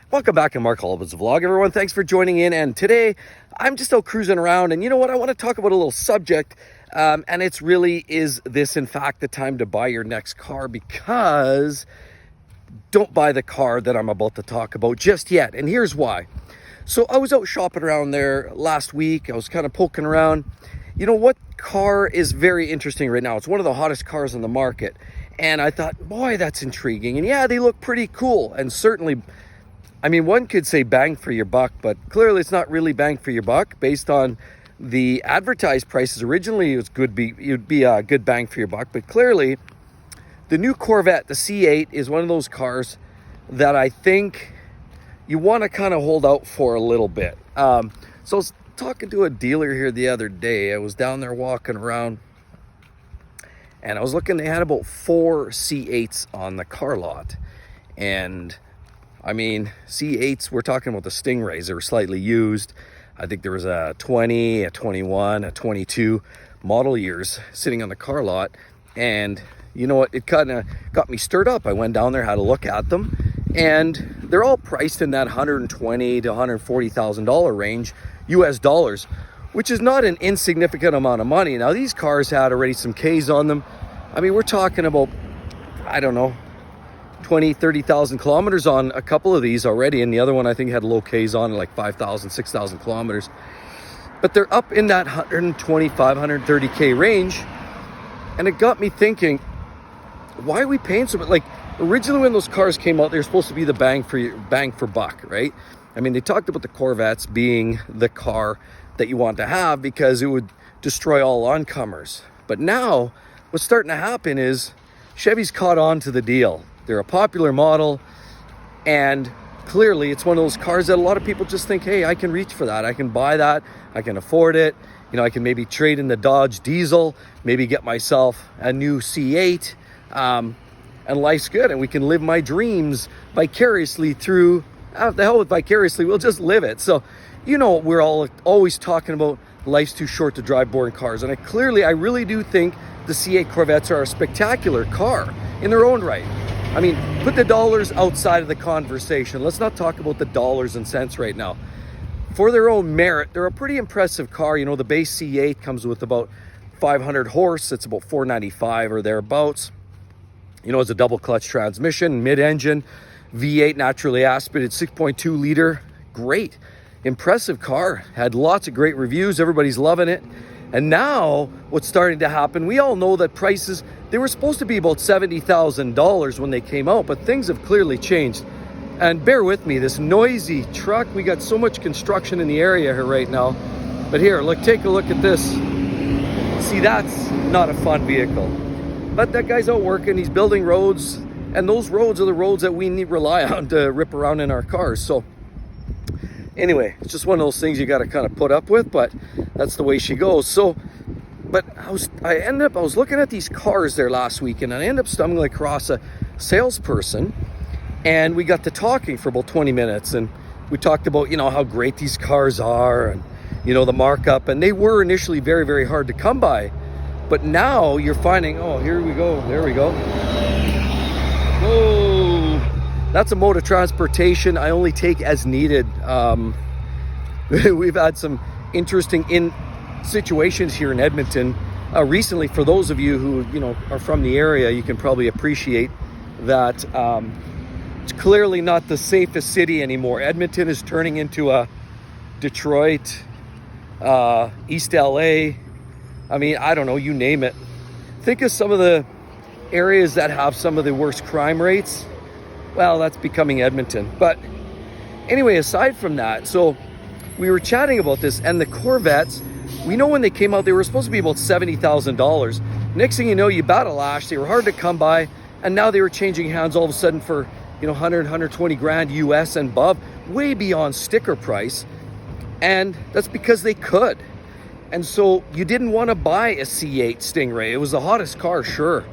Welcome back to Mark Holbin's vlog, everyone. Thanks for joining in. And today I'm just out cruising around, and you know what? I want to talk about a little subject, and it's really, is this in fact the time to buy your next car? Because don't buy the car that I'm about to talk about just yet, and here's why. So I was out shopping around there last week. I was kind of poking around. You know what car is very interesting right now? It's one of the hottest cars on the market, and I thought, boy, that's intriguing. And yeah, they look pretty cool, and certainly, I mean, one could say bang for your buck, but clearly it's not really bang for your buck based on the advertised prices. Originally, it would be a good bang for your buck, but clearly the new Corvette, the C8, is one of those cars that I think you want to kind of hold out for a little bit. So I was talking to a dealer here the other day. I was down there walking around, and I was looking. They had about 4 C8s on the car lot, and I mean, C8s, we're talking about the Stingrays. They were slightly used. I think there was a 20, a 21, a 22 model years sitting on the car lot. And you know what? It kind of got me stirred up. I went down there, had a look at them, and they're all priced in that $120,000 to $140,000 range, US dollars, which is not an insignificant amount of money. Now, these cars had already some Ks on them. I mean, we're talking about, I don't know, 20, 30,000 kilometers on a couple of these already. And the other one, I think, had low Ks on, like 5,000, 6,000 kilometers. But they're up in that 125, 130K range. And it got me thinking, why are we paying so much? Like, originally when those cars came out, they were supposed to be the bang for buck, right? I mean, they talked about the Corvettes being the car that you want to have because it would destroy all oncomers. But now what's starting to happen is Chevy's caught on to the deal. They're a popular model, and clearly it's one of those cars that a lot of people just think, hey, I can reach for that. I can buy that. I can afford it. You know, I can maybe trade in the Dodge diesel, maybe get myself a new C8, and life's good. And we can live my dreams vicariously through, the hell with vicariously, we'll just live it. So, you know, we're all always talking about life's too short to drive boring cars. And I really do think the C8 Corvettes are a spectacular car in their own right. I mean, put the dollars outside of the conversation. Let's not talk about the dollars and cents right now. For their own merit, they're a pretty impressive car. You know, the base C8 comes with about 500 horse. It's about 495 or thereabouts. You know, it's a double clutch transmission, mid-engine, V8 naturally aspirated, 6.2 liter. Great, impressive car. Had lots of great reviews. Everybody's loving it. And now what's starting to happen, we all know that prices, they were supposed to be about $70,000 when they came out, but things have clearly changed. And bear with me, this noisy truck, we got so much construction in the area here right now. But here, look, take a look at this. See, that's not a fun vehicle. But that guy's out working, he's building roads, and those roads are the roads that we rely on to rip around in our cars. So anyway, it's just one of those things you got to kind of put up with, but that's the way she goes. So, but I was looking at these cars there last week, and I ended up stumbling across a salesperson, and we got to talking for about 20 minutes, and we talked about, you know, how great these cars are, and, you know, the markup, and they were initially very, very hard to come by, but now you're finding, oh, here we go, there we go. Whoa, that's a mode of transportation I only take as needed. We've had some interesting situations here in Edmonton recently. For those of you who, you know, are from the area, you can probably appreciate that it's clearly not the safest city anymore. Edmonton is turning into a Detroit, East LA. I mean, I don't know, you name it. Think of some of the areas that have some of the worst crime rates. Well, that's becoming Edmonton. But anyway, aside from that, so we were chatting about this, and the Corvettes, we know when they came out, they were supposed to be about $70,000. Next thing you know, you bat a lash, they were hard to come by, and now they were changing hands all of a sudden for, you know, 100, 120 grand US and above, way beyond sticker price. And that's because they could. And so you didn't want to buy a C8 Stingray. It was the hottest car, sure.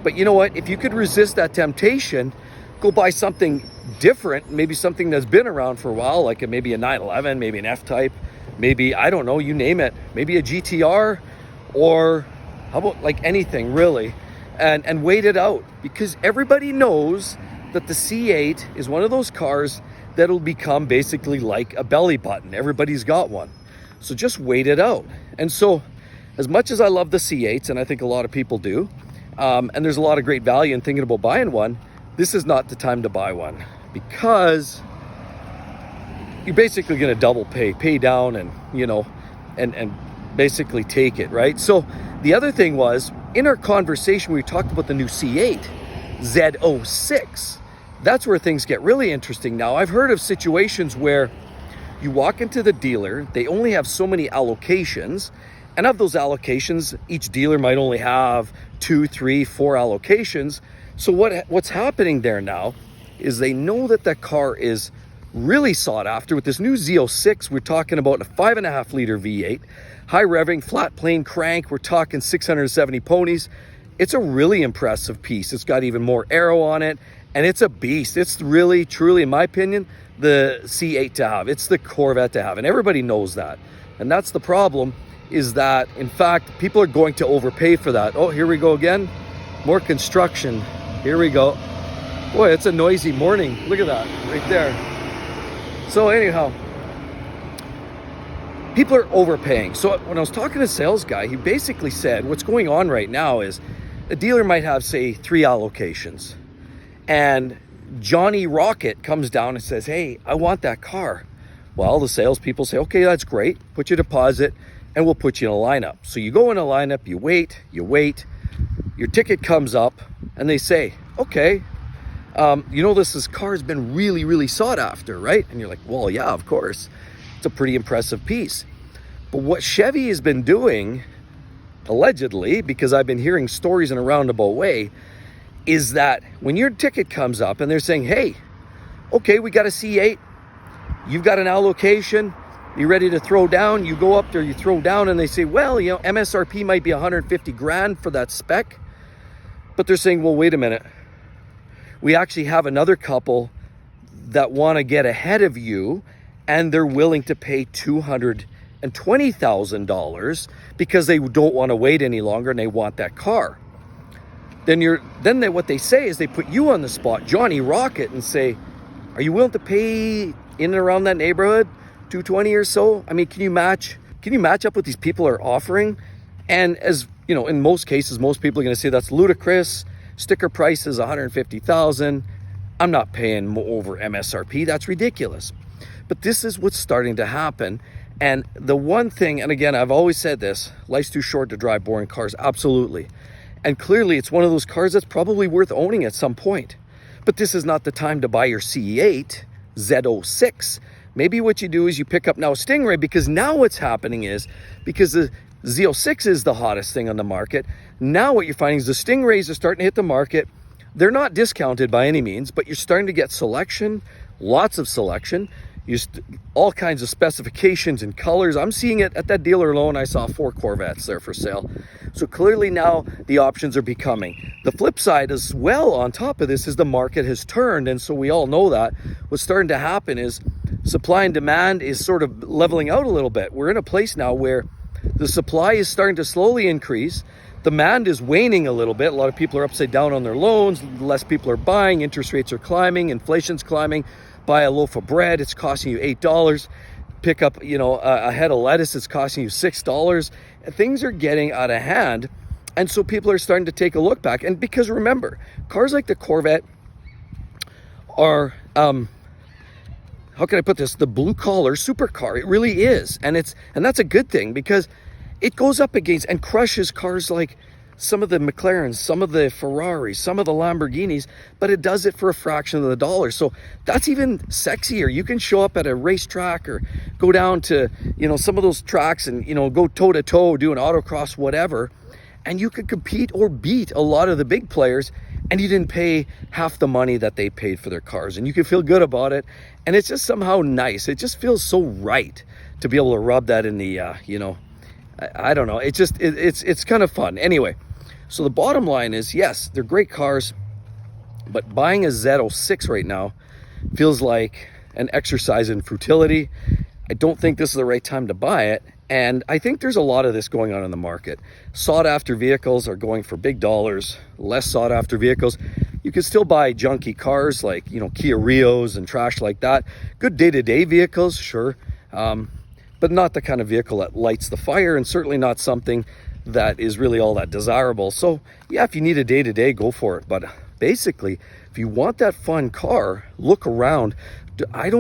But you know what? If you could resist that temptation, go buy something different, maybe something that's been around for a while, like maybe a 911, maybe an F-Type, maybe, I don't know, you name it, maybe a GTR, or how about like anything really, and wait it out, because everybody knows that the C8 is one of those cars that'll become basically like a belly button. Everybody's got one. So just wait it out. And so as much as I love the C8s, and I think a lot of people do, and there's a lot of great value in thinking about buying one, this is not the time to buy one, because you're basically going to double pay down and, you know, and basically take it, right? So the other thing was, in our conversation, we talked about the new C8 Z06. That's where things get really interesting now. I've heard of situations where you walk into the dealer, they only have so many allocations, and of those allocations, each dealer might only have 2, 3, 4 allocations. So what's happening there now is they know that that car is really sought after. With this new Z06, we're talking about a 5.5 liter V8, high revving, flat plane crank. We're talking 670 ponies. It's a really impressive piece. It's got even more aero on it, and it's a beast. It's really, truly, in my opinion, the C8 to have. It's the Corvette to have, and everybody knows that. And that's the problem, is that, in fact, people are going to overpay for that. Oh, here we go again. More construction. Here we go. Boy, it's a noisy morning. Look at that right there. So anyhow, people are overpaying. So when I was talking to a sales guy, he basically said what's going on right now is a dealer might have, say, 3 allocations, and Johnny Rocket comes down and says, hey, I want that car. Well, the salespeople say, okay, that's great. Put your deposit and we'll put you in a lineup. So you go in a lineup, you wait, your ticket comes up, and they say, okay, you know, this car has been really, really sought after, right? And you're like, well, yeah, of course. It's a pretty impressive piece. But what Chevy has been doing, allegedly, because I've been hearing stories in a roundabout way, is that when your ticket comes up and they're saying, hey, okay, we got a C8, you've got an allocation, you're ready to throw down, you go up there, you throw down, and they say, well, you know, MSRP might be 150 grand for that spec. But they're saying, well, wait a minute. We actually have another couple that want to get ahead of you, and they're willing to pay $220,000 because they don't want to wait any longer and they want that car. What they say is they put you on the spot, Johnny Rocket, and say, are you willing to pay in and around that neighborhood, 220 or so? I mean, can you match up what these people are offering? And as you know, in most cases, most people are going to say that's ludicrous. Sticker price is 150,000. I'm not paying over MSRP. That's ridiculous. But this is what's starting to happen. And the one thing, and again, I've always said this, life's too short to drive boring cars. Absolutely. And clearly it's one of those cars that's probably worth owning at some point. But this is not the time to buy your C8 Z06. Maybe what you do is you pick up now a Stingray, because now what's happening is, because the Z06 is the hottest thing on the market, now what you're finding is the Stingrays are starting to hit the market. They're not discounted by any means, but you're starting to get selection, lots of selection. All kinds of specifications and colors. I'm seeing it at that dealer alone. I saw 4 Corvettes there for sale. So clearly now the options are becoming. The flip side as well on top of this is the market has turned. And so we all know that what's starting to happen is supply and demand is sort of leveling out a little bit. We're in a place now where the supply is starting to slowly increase. Demand is waning a little bit. A lot of people are upside down on their loans. Less people are buying. Interest rates are climbing. Inflation's climbing. Buy a loaf of bread, it's costing you $8. Pick up, you know, a head of lettuce, it's costing you $6. Things are getting out of hand. And so people are starting to take a look back. And because remember, cars like the Corvette are, how can I put this? The blue collar supercar. It really is. And that's a good thing, because it goes up against and crushes cars like some of the McLarens, some of the Ferraris, some of the Lamborghinis, but it does it for a fraction of the dollar. So that's even sexier. You can show up at a racetrack or go down to, you know, some of those tracks and, you know, go toe to toe, do an autocross, whatever, and you could compete or beat a lot of the big players, and you didn't pay half the money that they paid for their cars, and you can feel good about it. And it's just somehow nice. It just feels so right to be able to rub that in the, you know, I don't know. It's kind of fun. Anyway. So the bottom line is, yes, they're great cars, but buying a Z06 right now feels like an exercise in futility. I don't think this is the right time to buy it. And I think there's a lot of this going on in the market. Sought after vehicles are going for big dollars, less sought after vehicles. You can still buy junky cars like, Kia Rios and trash like that. Good day-to-day vehicles, sure. But not the kind of vehicle that lights the fire, and certainly not something that is really all that desirable. So yeah, if you need a day-to-day, go for it. But basically, if you want that fun car, look around. I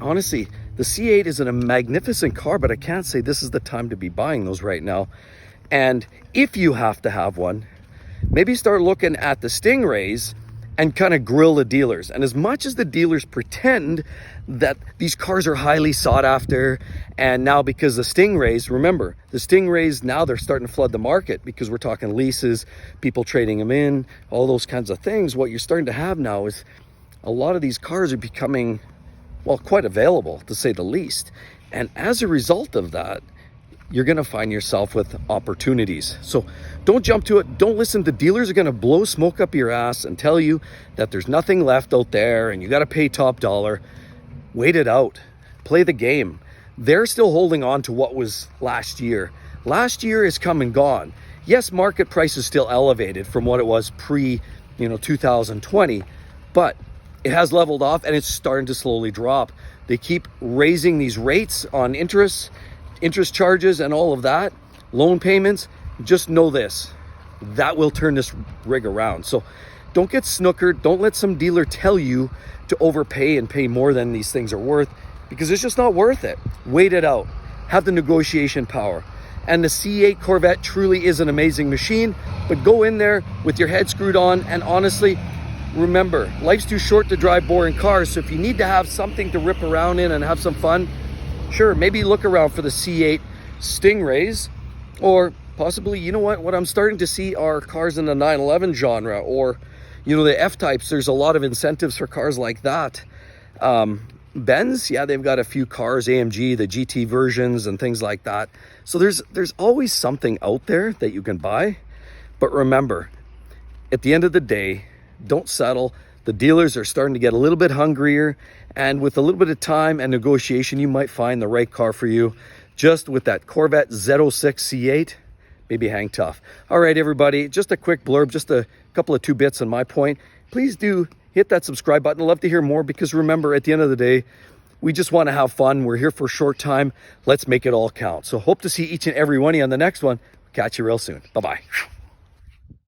honestly, the C8 is a magnificent car, but I can't say this is the time to be buying those right now. And if you have to have one, maybe start looking at the Stingrays and kind of grill the dealers. And as much as the dealers pretend that these cars are highly sought after, and now because the Stingrays, remember, the Stingrays, now they're starting to flood the market because we're talking leases, people trading them in, all those kinds of things. What you're starting to have now is a lot of these cars are becoming, well, quite available, to say the least. And as a result of that, you're going to find yourself with opportunities. So don't jump to it. Don't listen to dealers are going to blow smoke up your ass and tell you that there's nothing left out there and you got to pay top dollar. Wait it out. Play the game. They're still holding on to what was last year. Last year is come and gone. Yes, market price is still elevated from what it was pre, 2020, but it has leveled off and it's starting to slowly drop. They keep raising these rates on interest charges and all of that, loan payments. Just know this, that will turn this rig around. So don't get snookered. Don't let some dealer tell you to overpay and pay more than these things are worth, because it's just not worth it. Wait it out. Have the negotiation power. And the C8 Corvette truly is an amazing machine, but go in there with your head screwed on. And honestly, remember, life's too short to drive boring cars. So if you need to have something to rip around in and have some fun, sure, maybe look around for the C8 Stingrays, or possibly, what I'm starting to see are cars in the 911 genre, or, the F-types. There's a lot of incentives for cars like that. Benz, yeah, they've got a few cars, AMG, the GT versions and things like that. So there's always something out there that you can buy. But remember, at the end of the day, don't settle. The dealers are starting to get a little bit hungrier, and with a little bit of time and negotiation, you might find the right car for you. Just with that Corvette Z06 C8, maybe hang tough. All right, everybody, just a quick blurb, just a couple of 2 bits on my point. Please do hit that subscribe button. I'd love to hear more, because remember, at the end of the day, we just want to have fun. We're here for a short time. Let's make it all count. So hope to see each and every one of you on the next one. Catch you real soon. Bye-bye.